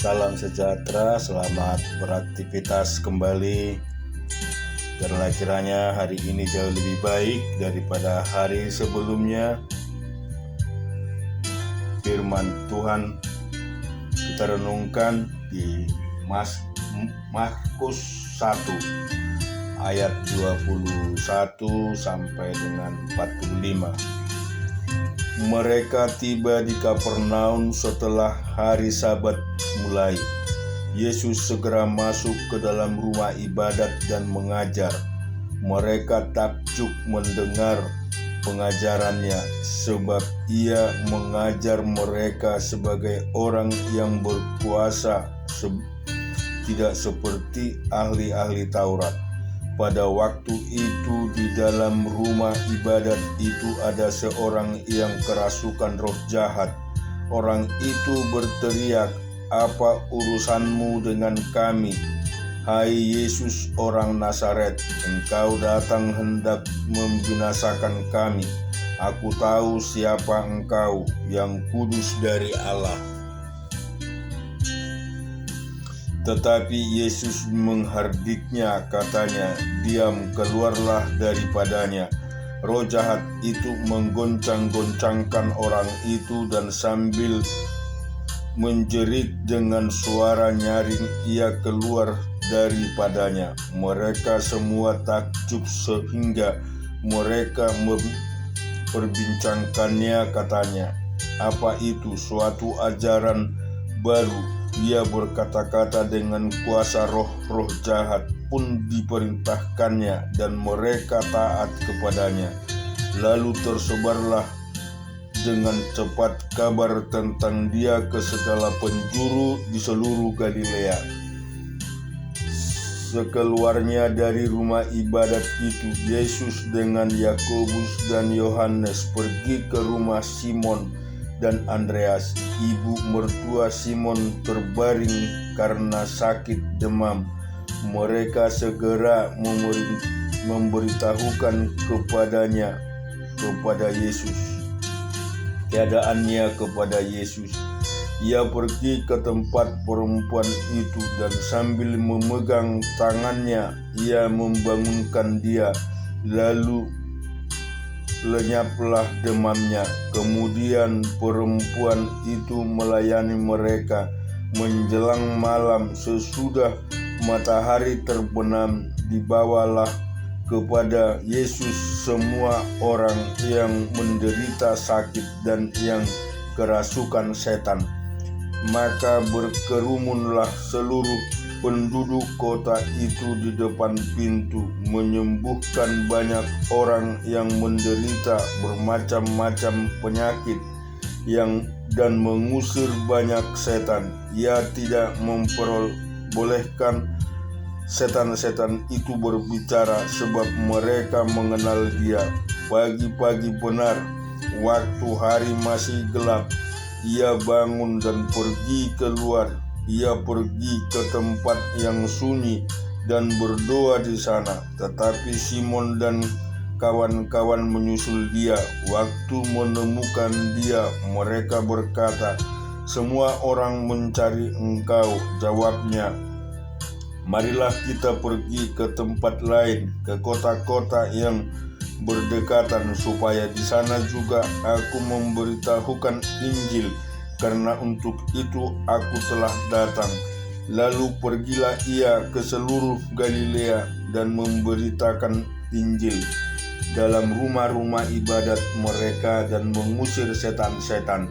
Salam sejahtera, selamat beraktivitas kembali. Karena kiranya hari ini jauh lebih baik daripada hari sebelumnya. Firman Tuhan kita renungkan di Markus 1 ayat 21 sampai dengan 45. Mereka tiba di Kapernaum setelah hari Sabat mulai. Yesus segera masuk ke dalam rumah ibadat dan mengajar. Mereka takjub mendengar pengajarannya, sebab ia mengajar mereka sebagai orang yang berkuasa, tidak seperti ahli-ahli Taurat. Pada waktu itu di dalam rumah ibadat itu ada seorang yang kerasukan roh jahat. Orang itu berteriak, "Apa urusanmu dengan kami, hai Yesus orang Nazaret? Engkau datang hendak membinasakan kami. Aku tahu siapa engkau, yang kudus dari Allah." Tetapi Yesus menghardiknya, katanya, "Diam, keluarlah daripadanya." Roh jahat itu menggoncang-goncangkan orang itu dan sambil menjerit dengan suara nyaring ia keluar daripadanya. Mereka semua takjub sehingga mereka memperbincangkannya, katanya, "Apa itu suatu ajaran baru? Ia berkata-kata dengan kuasa roh-roh jahat pun diperintahkannya dan mereka taat kepadanya." Lalu tersebarlah dengan cepat kabar tentang dia ke segala penjuru di seluruh Galilea. Sekeluarnya dari rumah ibadat itu, Yesus dengan Yakobus dan Yohanes pergi ke rumah Simon dan Andreas. Ibu mertua Simon terbaring karena sakit demam. Mereka segera memberitahukan kepada Yesus keadaannya kepada Yesus. Ia pergi ke tempat perempuan itu dan sambil memegang tangannya, ia membangunkan dia. Lalu lenyaplah demamnya. Kemudian perempuan itu melayani mereka. Menjelang malam, sesudah matahari terbenam, dibawalah kepada Yesus semua orang yang menderita sakit dan yang kerasukan setan. Maka berkerumunlah seluruh penduduk kota itu di depan pintu, menyembuhkan banyak orang yang menderita bermacam-macam penyakit dan mengusir banyak setan. Ia tidak memperbolehkan setan-setan itu berbicara, sebab mereka mengenal dia. Pagi-pagi benar, waktu hari masih gelap, ia bangun dan pergi keluar. Ia pergi ke tempat yang sunyi dan berdoa di sana. Tetapi Simon dan kawan-kawan menyusul dia. Waktu menemukan dia, mereka berkata, "Semua orang mencari engkau." Jawabnya, "Marilah kita pergi ke tempat lain, ke kota-kota yang berdekatan, supaya di sana juga aku memberitahukan Injil, karena untuk itu aku telah datang." Lalu pergilah ia ke seluruh Galilea dan memberitakan Injil dalam rumah-rumah ibadat mereka dan mengusir setan-setan.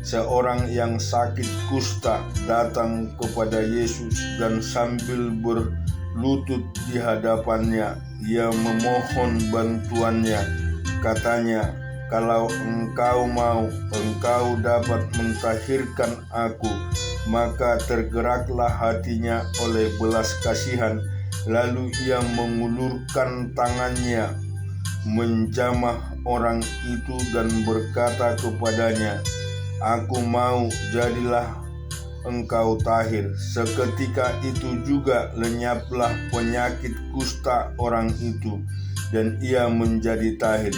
Seorang yang sakit kusta datang kepada Yesus dan sambil berlutut di hadapannya, ia memohon bantuannya. Katanya, "Kalau engkau mau, engkau dapat mentahirkan aku." Maka tergeraklah hatinya oleh belas kasihan. Lalu ia mengulurkan tangannya, menjamah orang itu dan berkata kepadanya, "Aku mau, jadilah engkau tahir." Seketika itu juga lenyaplah penyakit kusta orang itu, dan ia menjadi tahir.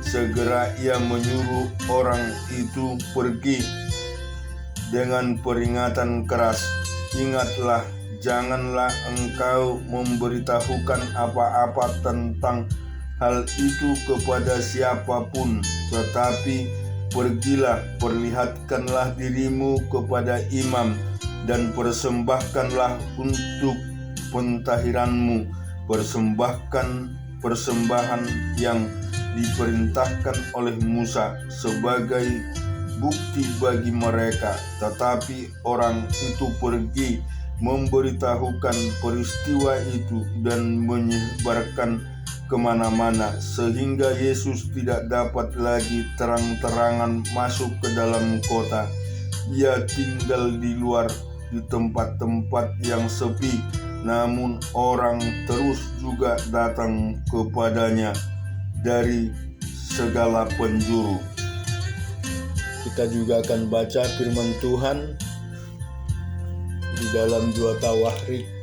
Segera ia menyuruh orang itu pergi dengan peringatan keras, ingatlah, janganlah engkau memberitahukan apa-apa tentang hal itu kepada siapapun, tetapi pergilah, perlihatkanlah dirimu kepada imam, dan persembahkanlah untuk pentahiranmu persembahan yang diperintahkan oleh Musa sebagai bukti bagi mereka. Tetapi orang itu pergi memberitahukan peristiwa itu dan menyebarkan kemana-mana, sehingga Yesus tidak dapat lagi terang-terangan masuk ke dalam kota. Ia tinggal di luar, di tempat-tempat yang sepi, namun orang terus juga datang kepadanya dari segala penjuru. Kita juga akan baca firman Tuhan di dalam 2 Tawarik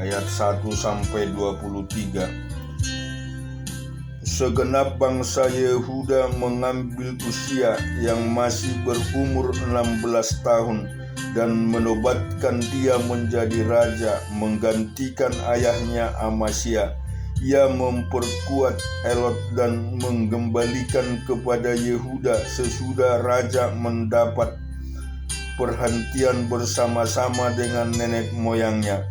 ayat 1 sampai 23. Segenap bangsa Yehuda mengambil Usia yang masih berumur 16 tahun dan menobatkan dia menjadi raja menggantikan ayahnya Amasya. Ia memperkuat Elot dan menggembalikan kepada Yehuda sesudah raja mendapat perhentian bersama-sama dengan nenek moyangnya.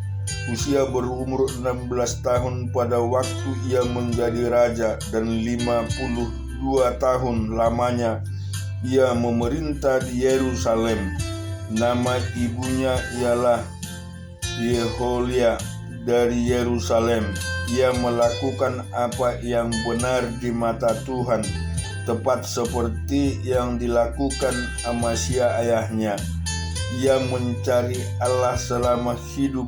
Usia berumur 16 tahun pada waktu ia menjadi raja, dan 52 tahun lamanya ia memerintah di Yerusalem. Nama ibunya ialah Yeholia dari Yerusalem. Ia melakukan apa yang benar di mata Tuhan, tepat seperti yang dilakukan Amasya ayahnya. Ia mencari Allah selama hidup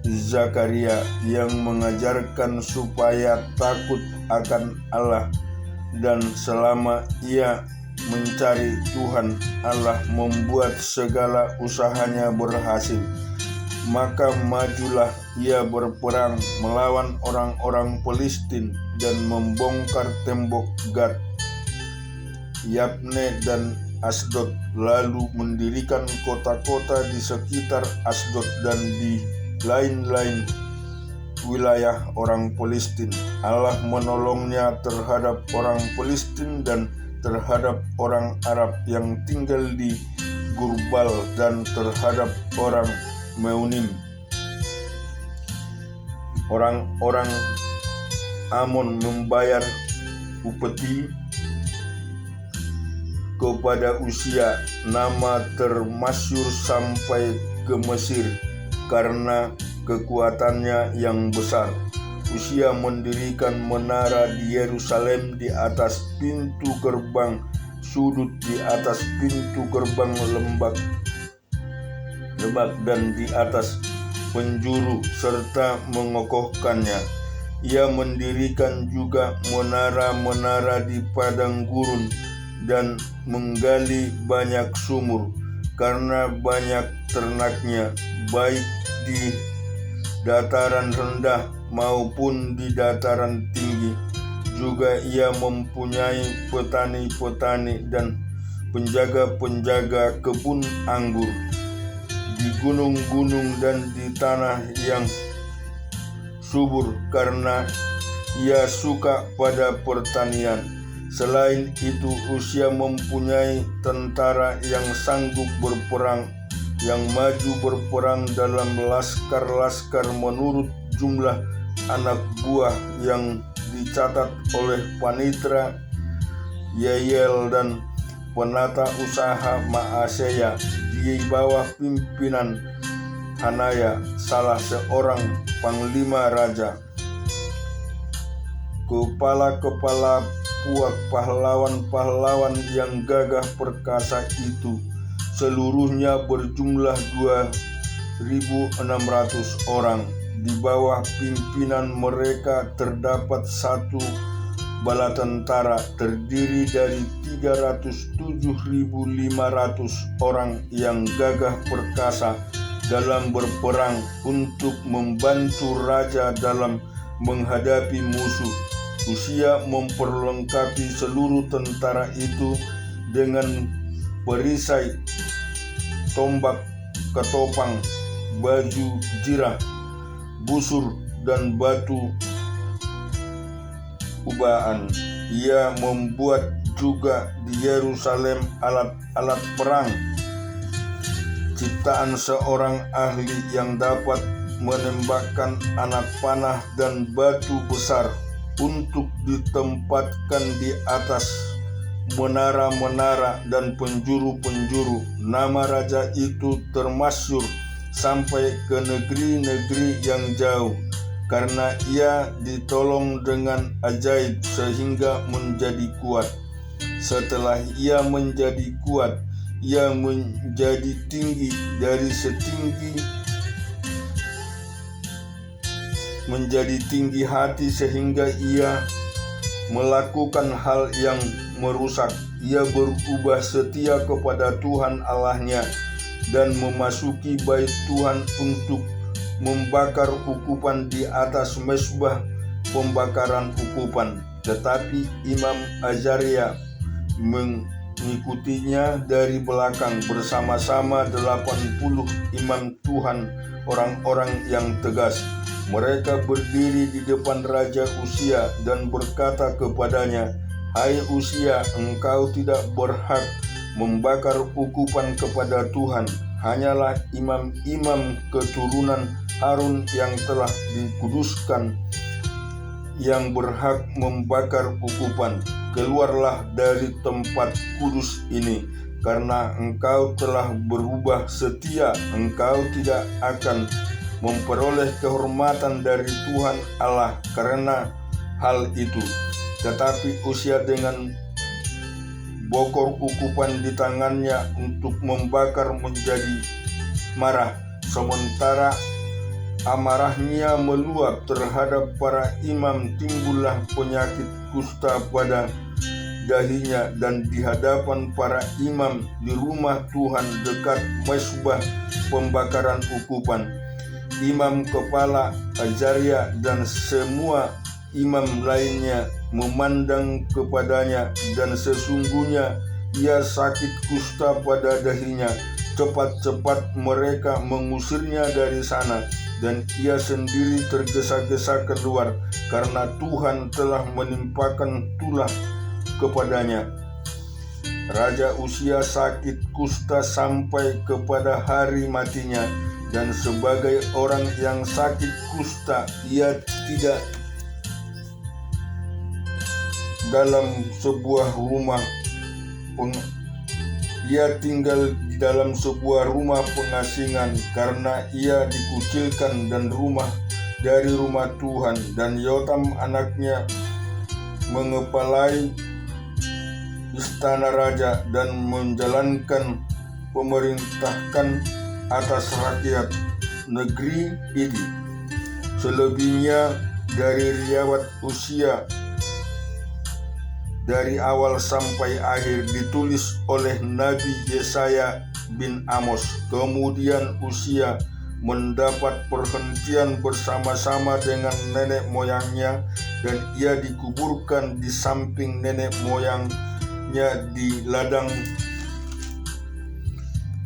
Zakaria yang mengajarkan supaya takut akan Allah, dan selama ia mencari Tuhan Allah membuat segala usahanya berhasil. Maka majulah ia berperang melawan orang-orang Filistin dan membongkar tembok Gad, Yabne dan Asdod, lalu mendirikan kota-kota di sekitar Asdod dan di lain-lain wilayah orang Filistin. Allah menolongnya terhadap orang Filistin dan terhadap orang Arab yang tinggal di Gurbal dan terhadap orang Meunim. Orang-orang Amon membayar upeti kepada Usia, nama termasyhur sampai ke Mesir karena kekuatannya yang besar. Usia mendirikan menara di Yerusalem di atas pintu gerbang sudut, di atas pintu gerbang lembak dan di atas penjuru, serta mengokohkannya. Ia mendirikan juga menara-menara di padang gurun dan menggali banyak sumur karena banyak ternaknya, baik di dataran rendah maupun di dataran tinggi. Juga ia mempunyai petani-petani dan penjaga-penjaga kebun anggur di gunung-gunung dan di tanah yang subur, karena ia suka pada pertanian. Selain itu, Usia mempunyai tentara yang sanggup berperang, yang maju berperang dalam laskar-laskar menurut jumlah anak buah yang dicatat oleh Panitra Yeyel dan penata usaha Maaseya di bawah pimpinan Hanaya, salah seorang panglima raja. Kepala-kepala puak pahlawan-pahlawan yang gagah perkasa itu seluruhnya berjumlah 2.600 orang. Di bawah pimpinan mereka terdapat satu bala tentara terdiri dari 307.500 orang yang gagah perkasa, dalam berperang untuk membantu raja dalam menghadapi musuh. Uzia memperlengkapi seluruh tentara itu dengan perisai, tombak, ketopang, baju jirah, busur, dan batu ubaan. Ia membuat juga di Yerusalem alat-alat perang ciptaan seorang ahli yang dapat menembakkan anak panah dan batu besar untuk ditempatkan di atas menara-menara dan penjuru-penjuru. Nama raja itu termasyhur sampai ke negeri-negeri yang jauh, karena ia ditolong dengan ajaib sehingga menjadi kuat. Setelah ia menjadi kuat, ia menjadi tinggi dari menjadi tinggi hati sehingga ia melakukan hal yang merusak. Ia berubah setia kepada Tuhan Allahnya dan memasuki bait Tuhan untuk membakar ukupan di atas mezbah pembakaran ukupan. Tetapi Imam Azaria mengikutinya dari belakang bersama-sama 80 imam Tuhan, orang-orang yang tegas. Mereka berdiri di depan Raja Uzia dan berkata kepadanya, "Hai Uzia, engkau tidak berhak membakar ukupan kepada Tuhan. Hanyalah imam-imam keturunan Harun yang telah dikuduskan yang berhak membakar ukupan. Keluarlah dari tempat kudus ini, karena engkau telah berubah setia. Engkau tidak akan memperoleh kehormatan dari Tuhan Allah karena hal itu." Tetapi Uzia dengan bokor ukupan di tangannya untuk membakar menjadi marah. Sementara amarahnya meluap terhadap para imam, timbullah penyakit kusta pada dahinya, dan di hadapan para imam di rumah Tuhan dekat mezbah pembakaran ukupan. Imam kepala Azaria dan semua imam lainnya memandang kepadanya, dan sesungguhnya ia sakit kusta pada dahinya. Cepat-cepat mereka mengusirnya dari sana, dan ia sendiri tergesa-gesa keluar, karena Tuhan telah menimpakan tulah kepadanya. Raja Uzia sakit kusta sampai kepada hari matinya, dan sebagai orang yang sakit kusta, ia tidak tinggal di dalam sebuah rumah pengasingan, karena ia dikucilkan dari rumah Tuhan. Dan Yotam anaknya mengepalai istana raja dan menjalankan pemerintahan atas rakyat negeri ini. Selebihnya dari riwayat Uzia dari awal sampai akhir ditulis oleh Nabi Yesaya bin Amos. Kemudian Uzia mendapat perhentian bersama-sama dengan nenek moyangnya, dan ia dikuburkan di samping nenek moyangnya di ladang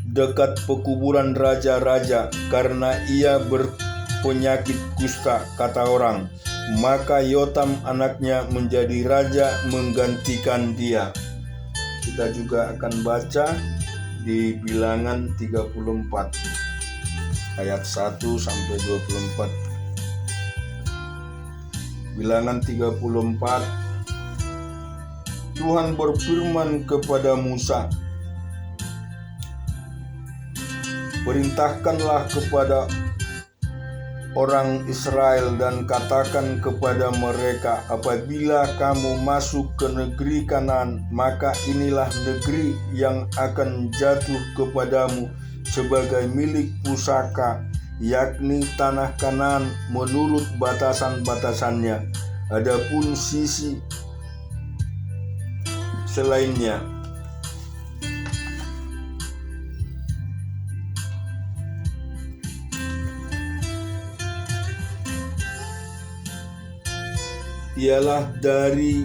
dekat pekuburan raja-raja, karena ia berpenyakit kusta, kata orang. Maka Yotam anaknya menjadi raja menggantikan dia. Kita juga akan baca di Bilangan 34 ayat 1 sampai 24. Bilangan 34. Tuhan berfirman kepada Musa, "Perintahkanlah kepada orang Israel dan katakan kepada mereka, apabila kamu masuk ke negeri Kanaan, maka inilah negeri yang akan jatuh kepadamu sebagai milik pusaka, yakni tanah Kanaan menurut batasan-batasannya. Adapun sisi selainnya, ialah dari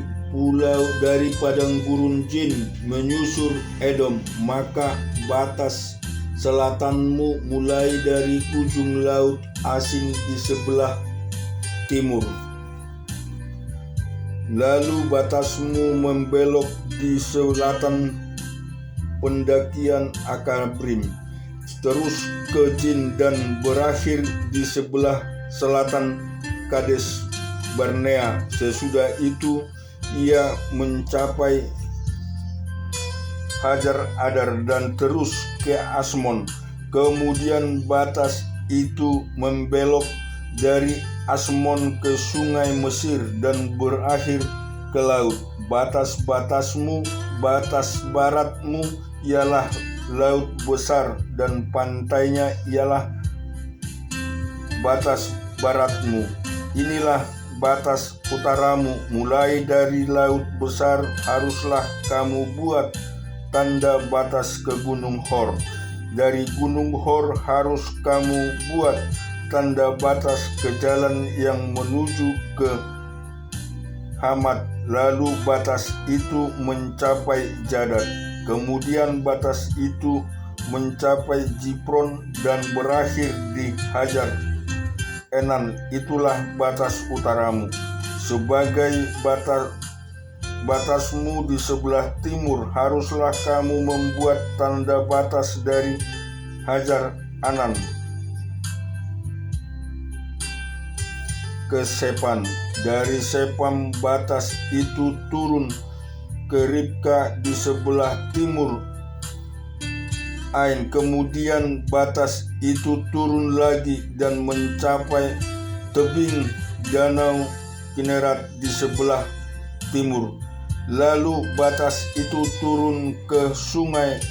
padang gurun Jin menyusur Edom, maka batas selatanmu mulai dari ujung laut Asin di sebelah timur. Lalu batasmu membelok di selatan pendakian Akabrim, terus ke Jin dan berakhir di sebelah selatan Kades Barnea. Sesudah itu ia mencapai Hajar Adar dan terus ke Asmon. Kemudian batas itu membelok dari Asmon ke sungai Mesir dan berakhir ke laut. Batas baratmu ialah laut besar dan pantainya ialah batas baratmu. Inilah batas utaramu. Mulai dari laut besar haruslah kamu buat tanda batas ke Gunung Hor. Dari Gunung Hor harus kamu buat tanda batas ke jalan yang menuju ke Hamat. Lalu batas itu mencapai Jadad. Kemudian batas itu mencapai Jipron dan berakhir di Hajar Enan. Itulah batas utaramu. Sebagai batasmu di sebelah timur haruslah kamu membuat tanda batas dari Hajar Anan ke Sepan. Dari Sepam batas itu turun ke Ribka di sebelah timur Ain. Kemudian batas itu turun lagi dan mencapai tebing Danau Kinerat di sebelah timur. Lalu batas itu turun ke sungai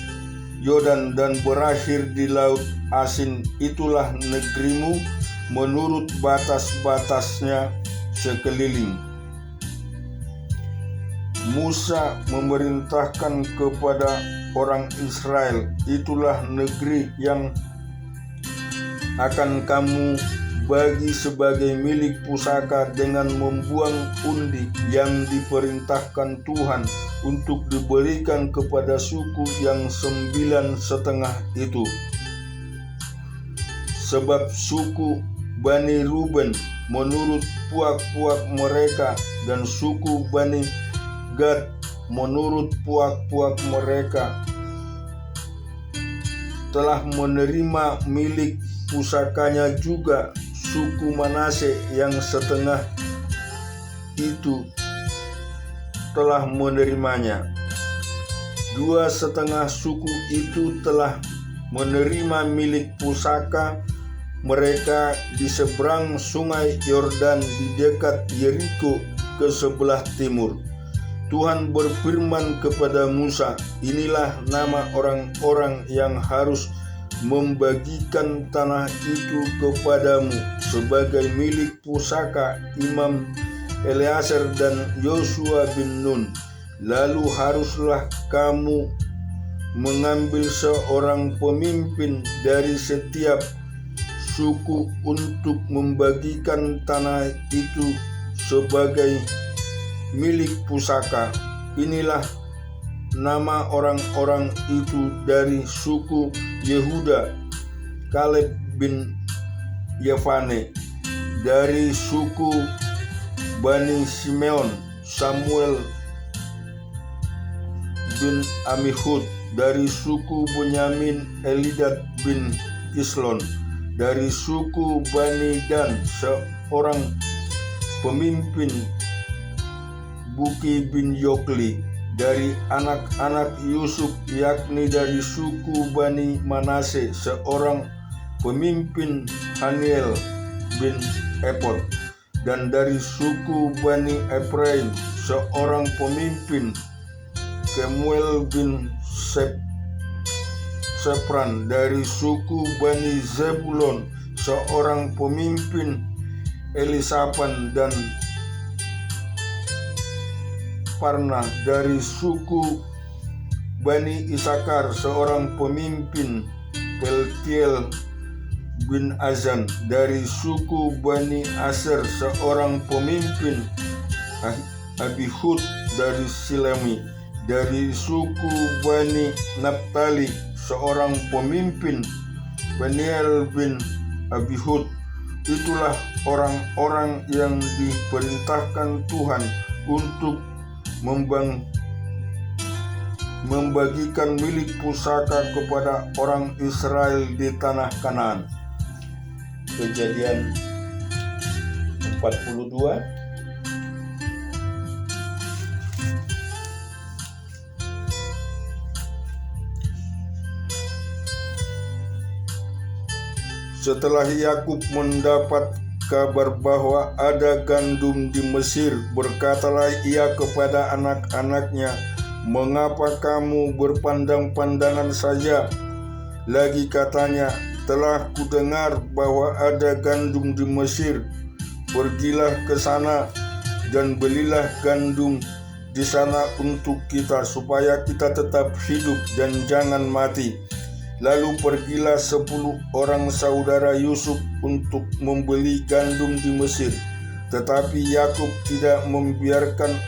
Yordan dan berakhir di laut Asin. Itulah negerimu menurut batas-batasnya sekeliling. Musa memerintahkan kepada orang Israel, itulah negeri yang akan kamu bagi sebagai milik pusaka dengan membuang undi yang diperintahkan Tuhan untuk diberikan kepada suku yang 9,5 itu. Sebab suku Bani Ruben menurut puak-puak mereka dan suku Bani Gad menurut puak-puak mereka telah menerima milik pusakanya. Juga suku Manase yang setengah itu telah menerimanya. 2,5 suku itu telah menerima milik pusaka mereka di seberang sungai Yordan di dekat Yeriko ke sebelah timur. Tuhan berfirman kepada Musa, inilah nama orang-orang yang harus membagikan tanah itu kepadamu sebagai milik pusaka Imam Eleazar dan Yosua bin Nun. Lalu haruslah kamu mengambil seorang pemimpin dari setiap suku untuk membagikan tanah itu sebagai milik pusaka. Inilah nama orang-orang itu dari suku Yehuda: Kaleb bin Yefane. Dari suku Bani Simeon: Samuel bin Amihud. Dari suku Benyamin: Elidad bin Kislon. Dari suku Bani Dan seorang pemimpin: Buki bin Yokli. Dari anak-anak Yusuf, yakni dari suku Bani Manase, seorang pemimpin: Haniel bin Epot. Dan dari suku Bani Efraim, seorang pemimpin: Kemuel bin Sepran. Dari suku Bani Zebulon, seorang pemimpin: Elisafan dan Parna. Dari suku Bani Isakar, seorang pemimpin: Peltiel bin Azan. Dari suku Bani Aser, seorang pemimpin: Abihud dari Silemi, dari suku Bani Naftali seorang pemimpin, Baniel bin Abihud. Itulah orang-orang yang diperintahkan Tuhan untuk membagikan milik pusaka kepada orang Israel di tanah Kanaan. Kejadian 42. Setelah Yakub mendapat kabar bahwa ada gandum di Mesir, berkatalah ia kepada anak-anaknya, "Mengapa kamu berpandang-pandangan saja?" Lagi katanya, "Telah kudengar bahwa ada gandum di Mesir. Pergilah ke sana dan belilah gandum di sana untuk kita, supaya kita tetap hidup dan jangan mati." Lalu pergilah 10 orang saudara Yusuf untuk membeli gandum di Mesir. Tetapi Yakub tidak membiarkan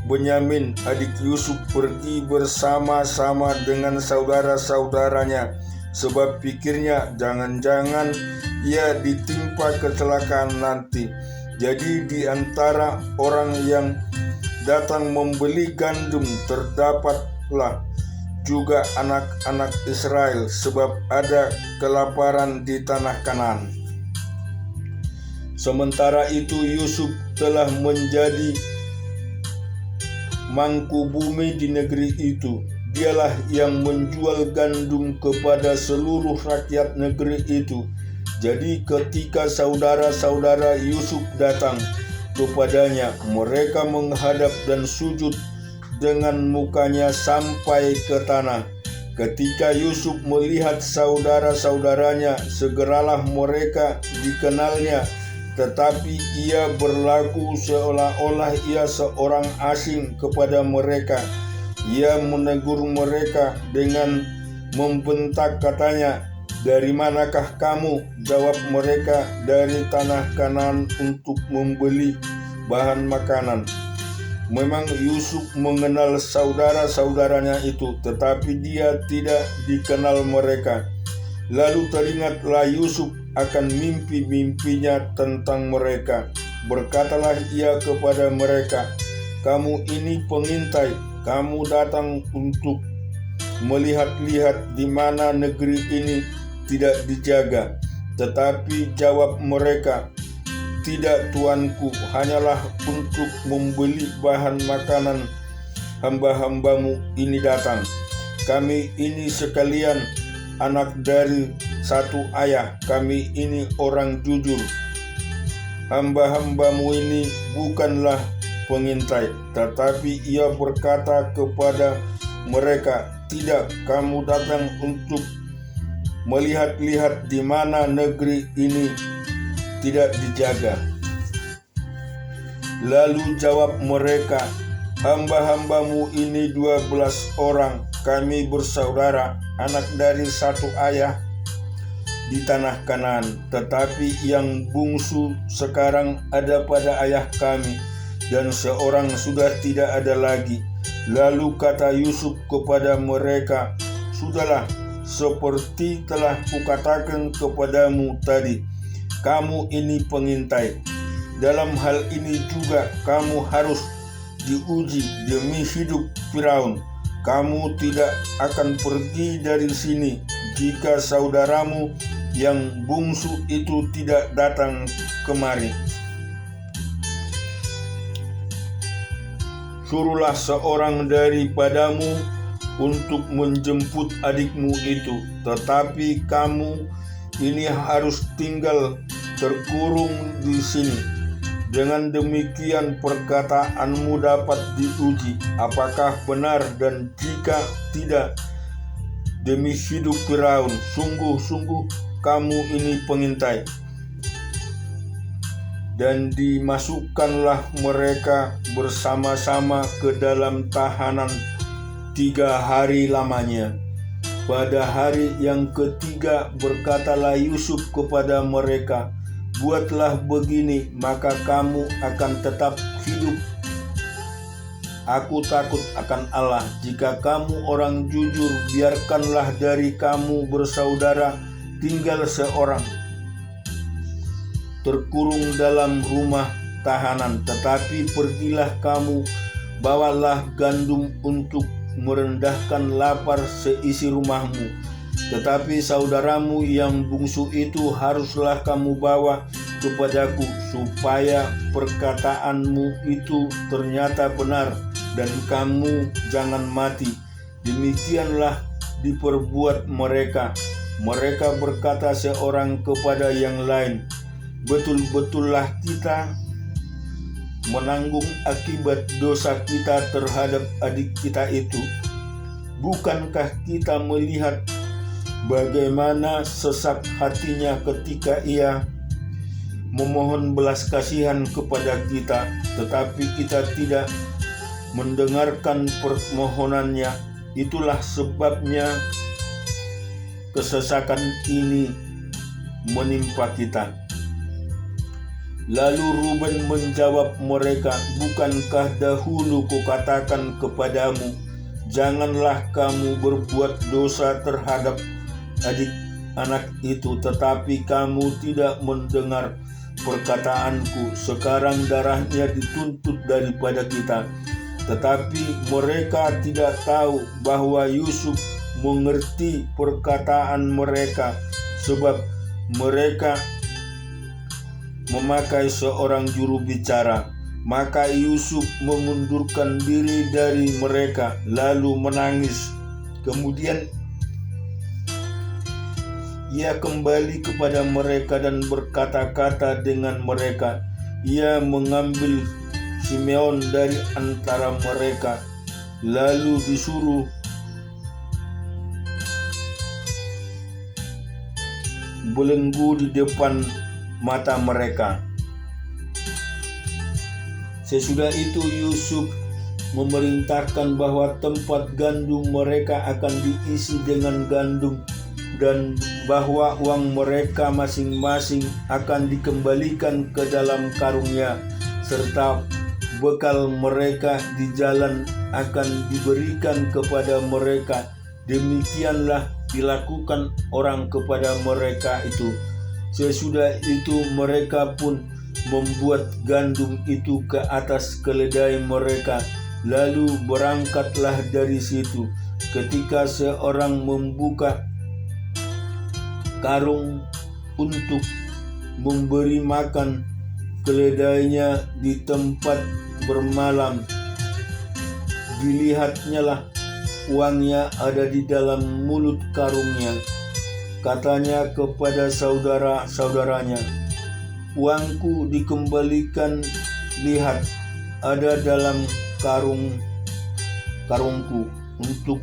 Benyamin, adik Yusuf, pergi bersama-sama dengan saudara-saudaranya, sebab pikirnya jangan-jangan ia ditimpa kecelakaan nanti. Jadi di antara orang yang datang membeli gandum terdapatlah juga anak-anak Israel, sebab ada kelaparan di tanah Kanaan. Sementara itu Yusuf telah menjadi mangku bumi di negeri itu. Dialah yang menjual gandum kepada seluruh rakyat negeri itu. Jadi ketika saudara-saudara Yusuf datang kepadanya, mereka menghadap dan sujud dengan mukanya sampai ke tanah. Ketika Yusuf melihat saudara-saudaranya, segeralah mereka dikenalnya, tetapi ia berlaku seolah-olah ia seorang asing kepada mereka. Ia menegur mereka dengan membentak, katanya, "Dari manakah kamu?" Jawab mereka, "Dari tanah Kanaan untuk membeli bahan makanan." Memang Yusuf mengenal saudara-saudaranya itu, tetapi dia tidak dikenal mereka. Lalu teringatlah Yusuf akan mimpi-mimpinya tentang mereka. Berkatalah ia kepada mereka, "Kamu ini pengintai, kamu datang untuk melihat-lihat di mana negeri ini tidak dijaga." Tetapi jawab mereka, "Tidak, tuanku, hanyalah untuk membeli bahan makanan hamba-hambamu ini datang. Kami ini sekalian anak dari satu ayah, kami ini orang jujur. Hamba-hambamu ini bukanlah pengintai." Tetapi ia berkata kepada mereka, "Tidak, kamu datang untuk melihat-lihat di mana negeri ini tidak dijaga." Lalu jawab mereka, "Hamba-hambamu ini 12 orang, kami bersaudara, anak dari satu ayah di tanah Kanaan. Tetapi yang bungsu sekarang ada pada ayah kami, dan seorang sudah tidak ada lagi." Lalu kata Yusuf kepada mereka, "Sudahlah, seperti telah kukatakan kepadamu tadi, kamu ini pengintai. Dalam hal ini juga kamu harus diuji demi hidup Firaun. Kamu tidak akan pergi dari sini jika saudaramu yang bungsu itu tidak datang kemari. Suruhlah seorang daripadamu untuk menjemput adikmu itu, tetapi kamu ini harus tinggal terkurung di sini. Dengan demikian perkataanmu dapat diuji apakah benar, dan jika tidak, demi hidup Firaun, sungguh-sungguh kamu ini pengintai." Dan dimasukkanlah mereka bersama-sama ke dalam tahanan 3 hari lamanya. Pada hari yang ketiga berkatalah Yusuf kepada mereka, buatlah begini, maka kamu akan tetap hidup. Aku takut akan Allah. Jika kamu orang jujur, biarkanlah dari kamu bersaudara tinggal seorang, terkurung dalam rumah tahanan. Tetapi pergilah kamu, bawalah gandum untuk merendahkan lapar seisi rumahmu. Tetapi saudaramu yang bungsu itu haruslah kamu bawa kepadaku, supaya perkataanmu itu ternyata benar dan kamu jangan mati. Demikianlah diperbuat mereka. Mereka berkata seorang kepada yang lain, betul-betullah kita menanggung akibat dosa kita terhadap adik kita itu. Bukankah kita melihat bagaimana sesak hatinya ketika ia memohon belas kasihan kepada kita, tetapi kita tidak mendengarkan permohonannya. Itulah sebabnya kesesakan ini menimpa kita. Lalu Ruben menjawab mereka, bukankah dahulu kukatakan kepadamu, janganlah kamu berbuat dosa terhadap adik-anak itu, tetapi kamu tidak mendengar perkataanku. Sekarang darahnya dituntut daripada kita. Tetapi mereka tidak tahu bahwa Yusuf mengerti perkataan mereka, sebab mereka memakai seorang juru bicara. Maka Yusuf mengundurkan diri dari mereka, lalu menangis. Kemudian ia kembali kepada mereka dan berkata-kata dengan mereka. Ia mengambil Simeon dari antara mereka, lalu disuruh belenggu di depan mata mereka. Sesudah itu Yusuf memerintahkan bahwa tempat gandum mereka akan diisi dengan gandum, dan bahwa uang mereka masing-masing akan dikembalikan ke dalam karungnya, serta bekal mereka di jalan akan diberikan kepada mereka. Demikianlah dilakukan orang kepada mereka itu. Sesudah itu mereka pun membuat gandum itu ke atas keledai mereka, lalu berangkatlah dari situ. Ketika seorang membuka karung untuk memberi makan keledainya di tempat bermalam, dilihatnya lah uangnya ada di dalam mulut karungnya. Katanya kepada saudara-saudaranya, uangku dikembalikan, lihat ada dalam karungku untuk.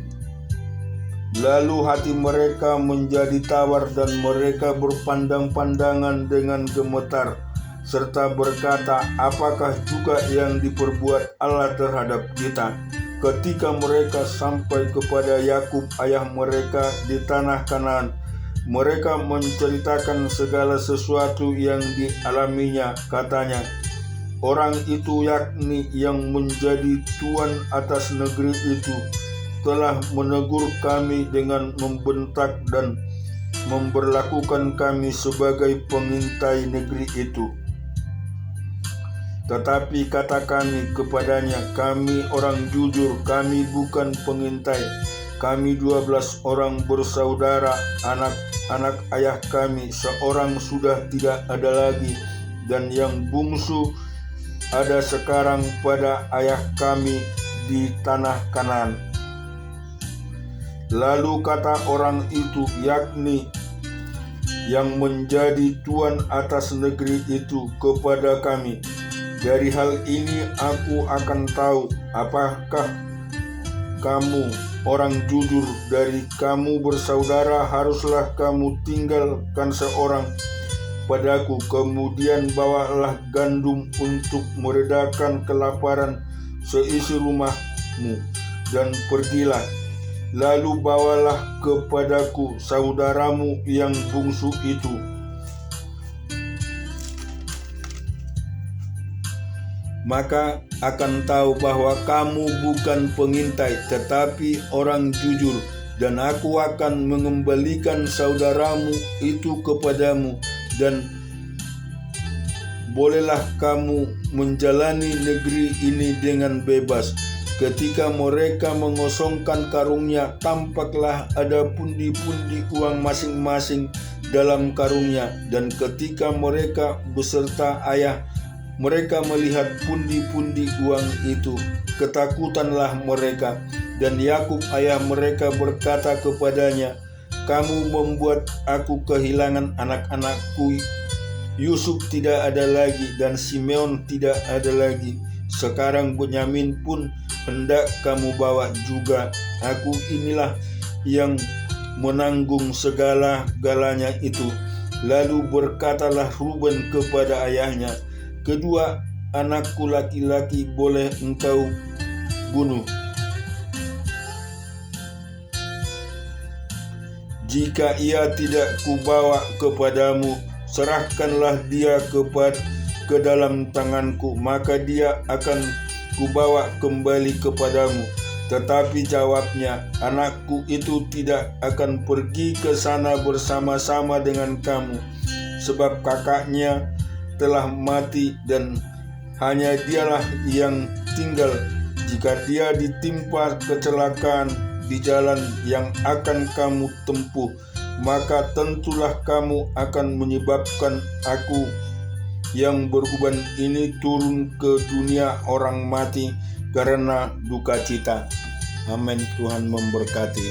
Lalu hati mereka menjadi tawar dan mereka berpandang-pandangan dengan gemetar, serta berkata, apakah juga yang diperbuat Allah terhadap kita? Ketika mereka sampai kepada Yakub ayah mereka di tanah Kanaan, mereka menceritakan segala sesuatu yang dialaminya. Katanya, orang itu, yakni yang menjadi tuan atas negeri itu, telah menegur kami dengan membentak dan memberlakukan kami sebagai pengintai negeri itu. Tetapi kata kami kepadanya, kami orang jujur, kami bukan pengintai. Kami 12 orang bersaudara, anak-anak ayah kami seorang sudah tidak ada lagi, dan yang bungsu ada sekarang pada ayah kami di tanah Kanaan. Lalu kata orang itu, yakni yang menjadi tuan atas negeri itu, kepada kami, dari hal ini aku akan tahu apakah kamu orang jujur. Dari kamu bersaudara haruslah kamu tinggalkan seorang padaku, kemudian bawalah gandum untuk meredakan kelaparan seisi rumahmu, dan pergilah. Lalu bawalah kepadaku saudaramu yang bungsu itu. maka akan tahu bahwa kamu bukan pengintai tetapi orang jujur, dan aku akan mengembalikan saudaramu itu kepadamu, dan bolehlah kamu menjalani negeri ini dengan bebas. Ketika mereka mengosongkan karungnya, tampaklah ada pundi-pundi uang masing-masing dalam karungnya. Dan ketika mereka beserta ayah mereka melihat pundi-pundi uang itu, ketakutanlah mereka. Dan Yakub ayah mereka berkata kepadanya, "Kamu membuat aku kehilangan anak-anakku. Yusuf tidak ada lagi dan Simeon tidak ada lagi. Sekarang Benyamin pun hendak kamu bawa juga. Aku inilah yang menanggung segala-galanya itu." Lalu berkatalah Ruben kepada ayahnya, "Kedua anakku laki-laki boleh engkau bunuh. Jika ia tidak kubawa kepadamu, serahkanlah dia ke dalam tanganku, maka dia akan kubawa kembali kepadamu." Tetapi jawabnya, "Anakku itu tidak akan pergi ke sana bersama-sama dengan kamu, sebab kakaknya telah mati dan hanya dialah yang tinggal. Jika dia ditimpa kecelakaan di jalan yang akan kamu tempuh, maka tentulah kamu akan menyebabkan aku yang beruban ini turun ke dunia orang mati karena duka cita." Amin. Tuhan memberkati.